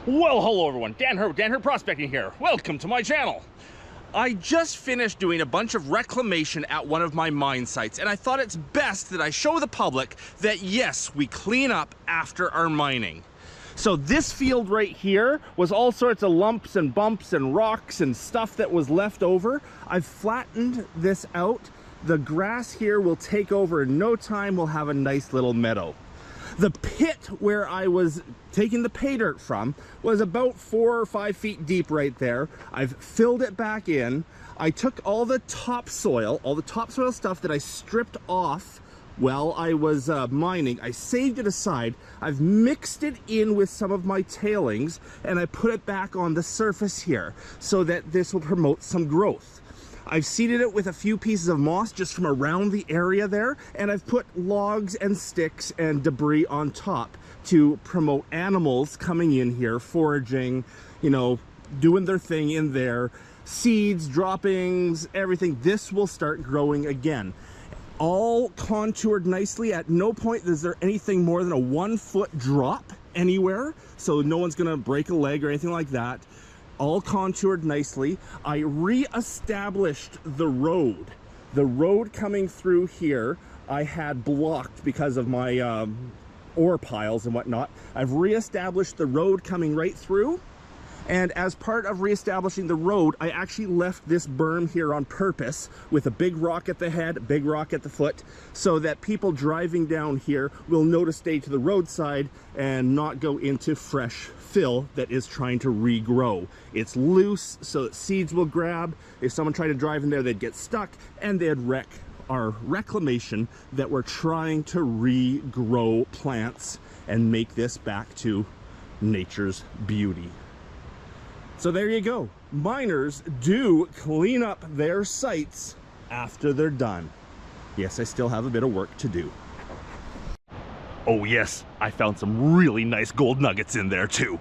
Well, hello everyone, Dan Hurd Prospecting here. Welcome to my channel. I just finished doing a bunch of reclamation at one of my mine sites, and I thought it's best that I show the public that yes, we clean up after our mining. So this field right here was all sorts of lumps and bumps and rocks and stuff that was left over. I've flattened this out. The grass here will take over in no time. We'll have a nice little meadow. The pit where I was taking the pay dirt from was about 4 or 5 feet deep right there. I've filled it back in. I took all the topsoil stuff that I stripped off while I was mining. I saved it aside. I've mixed it in with some of my tailings and I put it back on the surface here so that this will promote some growth. I've seeded it with a few pieces of moss just from around the area there, and I've put logs and sticks and debris on top to promote animals coming in here, foraging, you know, doing their thing in there, seeds, droppings, everything. This will start growing again. All contoured nicely. At no point is there anything more than a 1 foot drop anywhere, so no one's gonna break a leg or anything like that. All contoured nicely. I re-established the road. The road coming through here I had blocked because of my ore piles and whatnot. I've re-established the road coming right through, and as part of re-establishing the road, I actually left this berm here on purpose with a big rock at the head, a big rock at the foot, so that people driving down here will know to stay to the roadside and not go into fresh fill that is trying to regrow. It's loose so that seeds will grab. If someone tried to drive in there, they'd get stuck and they'd wreck our reclamation that we're trying to regrow plants and make this back to nature's beauty. So there you go. Miners do clean up their sites after they're done. Yes, I still have a bit of work to do. Oh yes, I found some really nice gold nuggets in there too.